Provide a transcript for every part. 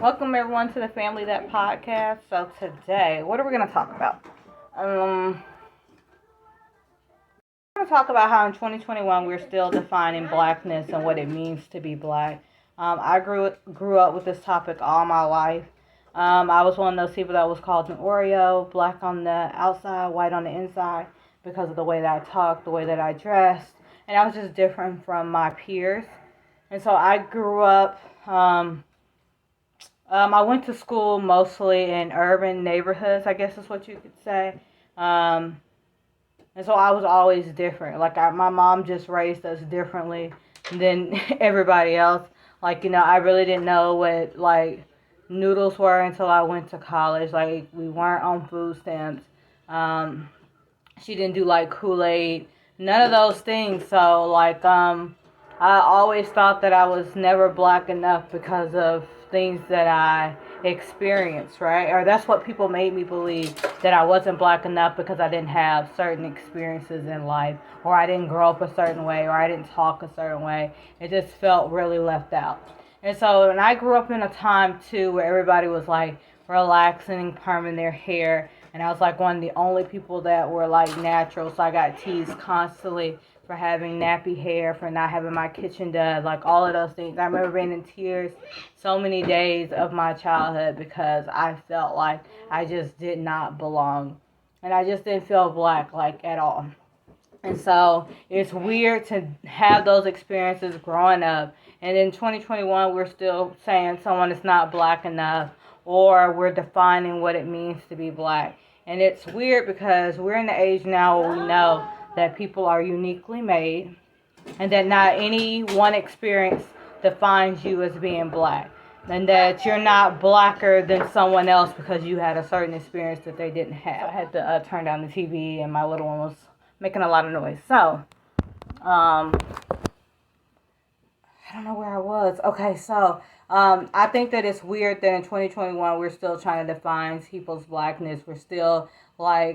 Welcome everyone to the Family That Podcast. So today, what are we going to talk about? I'm going to talk about how in 2021 we're still defining blackness and what it means to be black. I grew up with this topic all my life. I was one of those people that was called an Oreo, black on the outside, white on the inside, because of the way that I talked, the way that I dressed, and I was just different from my peers. And so I grew up. I went to school mostly in urban neighborhoods, I guess is what you could say. Um, and so I was always different. My mom just raised us differently than everybody else. I really didn't know what, noodles were until I went to college. Like, we weren't on food stamps. Um, she didn't do, Kool-Aid. None of those things. So, I always thought that I was never black enough because of things that I experienced, right? Or that's what people made me believe, that I wasn't black enough because I didn't have certain experiences in life, or I didn't grow up a certain way, or I didn't talk a certain way. It just felt really left out. And so, and I grew up in a time too where everybody was like relaxing and perming their hair, and I was like one of the only people that were like natural. So I got teased constantly for having nappy hair, for not having my kitchen done, like all of those things. I remember being in tears so many days of my childhood because I felt like I just did not belong. And I just didn't feel black, like, at all. And so it's weird to have those experiences growing up. And in 2021, we're still saying someone is not black enough, or we're defining what it means to be black. And it's weird because we're in the age now where we know that people are uniquely made and that not any one experience defines you as being black. And that you're not blacker than someone else because you had a certain experience that they didn't have. So I had to turn down the TV, and my little one was making a lot of noise. So, I don't know where I was. Okay, so I think that it's weird that in 2021 we're still trying to define people's blackness. We're still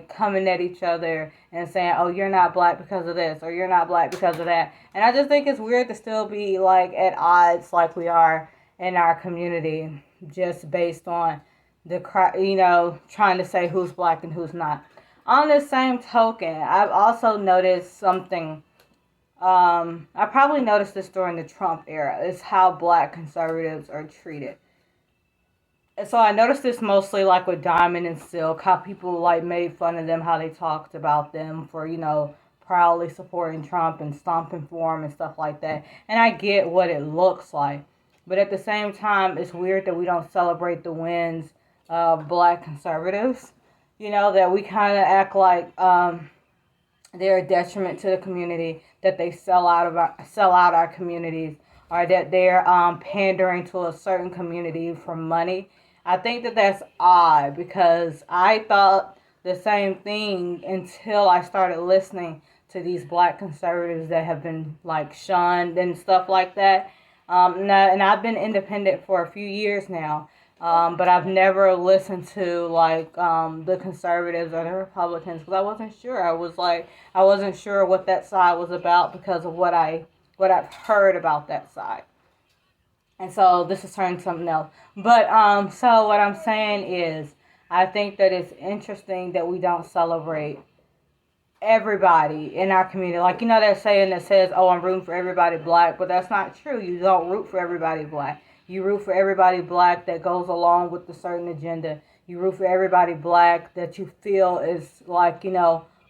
coming at each other and saying, "Oh, you're not black because of this," or "You're not black because of that." And I just think it's weird to still be at odds like we are in our community, just based on trying to say who's black and who's not. On the same token, I've also noticed something. I probably noticed this during the Trump era, is how black conservatives are treated. And so I noticed this mostly with Diamond and Silk, how people made fun of them, how they talked about them for, proudly supporting Trump and stomping for him and stuff like that. And I get what it looks like. But at the same time, it's weird that we don't celebrate the wins of black conservatives. That we kind of act like they're a detriment to the community, that they sell out our communities, or that they're pandering to a certain community for money. I think that that's odd because I thought the same thing until I started listening to these black conservatives that have been shunned and stuff like that. And I've been independent for a few years now. But I've never listened to the conservatives or the Republicans because I wasn't sure. I wasn't sure what that side was about because of what I've heard about that side. And so this is turning something else. But so what I'm saying is, I think that it's interesting that we don't celebrate everybody in our community. That saying that says, "Oh, I'm rooting for everybody black," but that's not true. You don't root for everybody black. You root for everybody black that goes along with the certain agenda. You root for everybody black that you feel is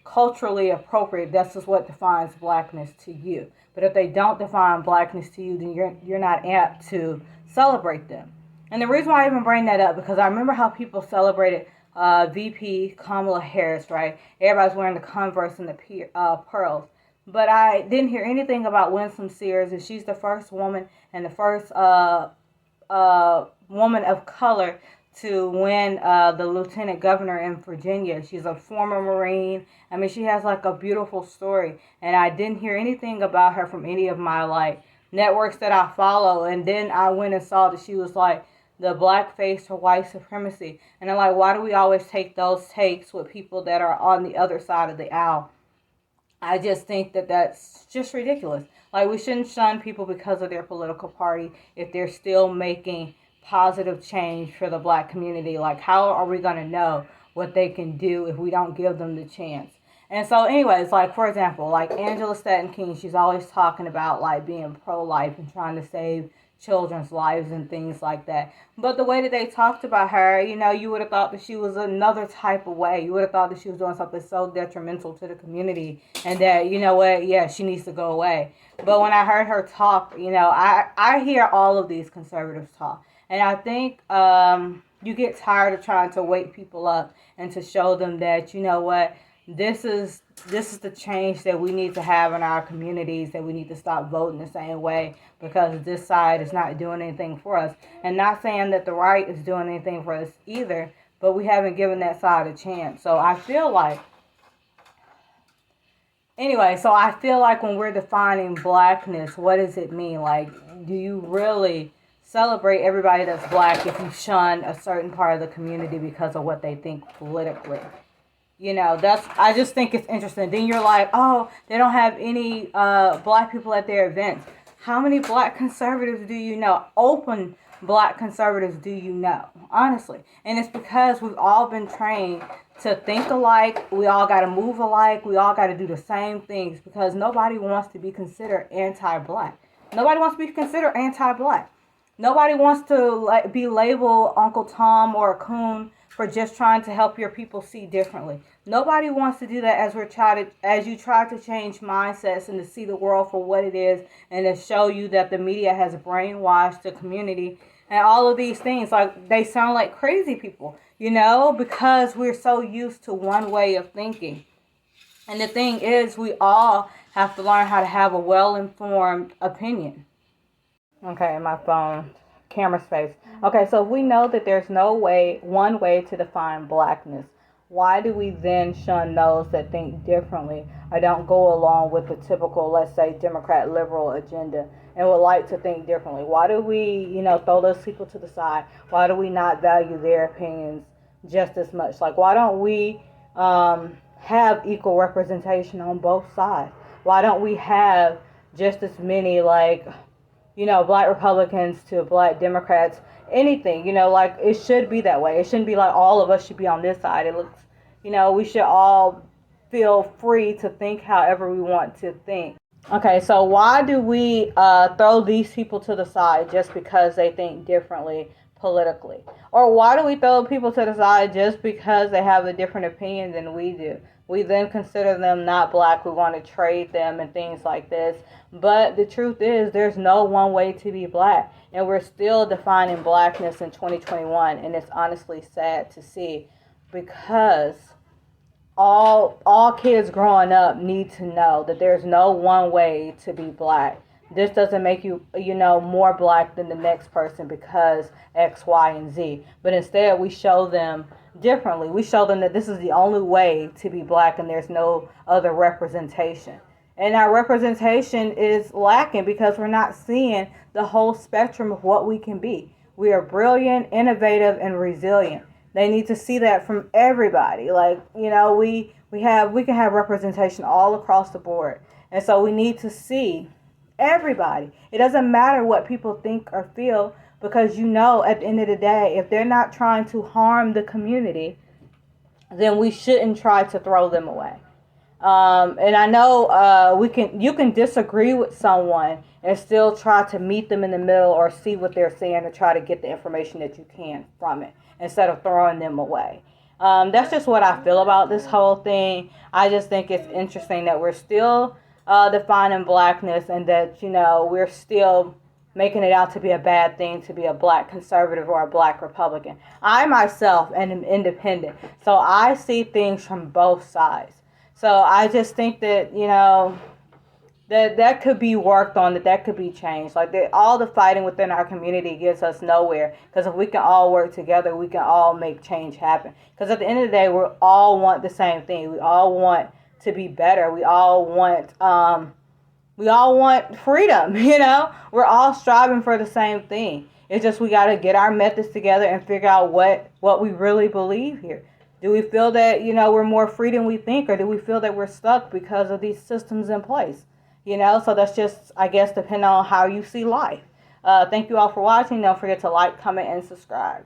culturally appropriate. That's just what defines blackness to you. But if they don't define blackness to you, then you're not apt to celebrate them. And the reason why I even bring that up, because I remember how people celebrated VP Kamala Harris, right? Everybody's wearing the Converse and the pearls. But I didn't hear anything about Winsome Sears, and she's the first woman and the first woman of color to win the lieutenant governor in Virginia. She's a former Marine. I mean, she has a beautiful story. And I didn't hear anything about her from any of my networks that I follow. And then I went and saw that she was the black face for white supremacy. And I'm why do we always take those takes with people that are on the other side of the aisle? I just think that that's just ridiculous. We shouldn't shun people because of their political party if they're still making positive change for the Black community. Like, how are we going to know what they can do if we don't give them the chance? And so, anyways, like, for example, like Angela Stanton King, she's always talking about like being pro-life and trying to save children's lives and things like that. But the way that they talked about her, you would have thought that she was another type of way. You would have thought that she was doing something so detrimental to the community and that, you know what, yeah, she needs to go away. But when I heard her talk, I hear all of these conservatives talk. And I think you get tired of trying to wake people up and to show them that, you know what, this is the change that we need to have in our communities, that we need to stop voting the same way because this side is not doing anything for us. And not saying that the right is doing anything for us either, but we haven't given that side a chance. So I feel like when we're defining Blackness, what does it mean? Like, do you really celebrate everybody that's Black if you shun a certain part of the community because of what they think politically? I just think it's interesting. Then you're like, oh, they don't have any Black people at their events. How many Black conservatives do you know? Open Black conservatives do you know? Honestly. And it's because we've all been trained to think alike. We all got to move alike. We all got to do the same things because nobody wants to be considered anti-Black. Nobody wants to be considered anti-Black. Nobody wants to be labeled Uncle Tom or a coon for just trying to help your people see differently. Nobody wants to do that as you try to change mindsets and to see the world for what it is and to show you that the media has brainwashed the community and all of these things. Like, they sound like crazy people, because we're so used to one way of thinking. And the thing is, we all have to learn how to have a well-informed opinion. Okay, my phone. Camera space. Okay, so if we know that there's one way to define Blackness, why do we then shun those that think differently or don't go along with the typical, let's say, Democrat liberal agenda and would like to think differently? Why do we, throw those people to the side? Why do we not value their opinions just as much? Like, why don't we have equal representation on both sides? Why don't we have just as many, Black Republicans to Black Democrats, anything, it should be that way. It shouldn't be like all of us should be on this side. It looks, we should all feel free to think however we want to think. Okay, so why do we throw these people to the side just because they think differently politically? Or why do we throw people to the side just because they have a different opinion than we do? We then consider them not Black. We want to trade them and things like this. But the truth is, there's no one way to be Black. And we're still defining Blackness in 2021. And it's honestly sad to see because all kids growing up need to know that there's no one way to be Black. This doesn't make you, more Black than the next person because X, Y, and Z. But instead, we show them differently. We show them that this is the only way to be Black and there's no other representation. And our representation is lacking because we're not seeing the whole spectrum of what we can be. We are brilliant, innovative, and resilient. They need to see that from everybody. We can have representation all across the board. And so we need to see everybody. It doesn't matter what people think or feel because at the end of the day, if they're not trying to harm the community, then we shouldn't try to throw them away. And I know you can disagree with someone and still try to meet them in the middle or see what they're saying and try to get the information that you can from it instead of throwing them away. That's just what I feel about this whole thing. I just think it's interesting that we're still defining Blackness and that, we're still making it out to be a bad thing to be a Black conservative or a Black Republican. I myself am independent, so I see things from both sides. So I just think that, that could be worked on, that could be changed. All the fighting within our community gets us nowhere. Because if we can all work together, we can all make change happen. Because at the end of the day, we all want the same thing. We all want to be better. We all want freedom. We're all striving for the same thing. It's just we got to get our methods together and figure out what we really believe here. Do we feel that, we're more free than we think, or do we feel that we're stuck because of these systems in place? So that's just, I guess, depending on how you see life. Thank you all for watching. Don't forget to like, comment, and subscribe.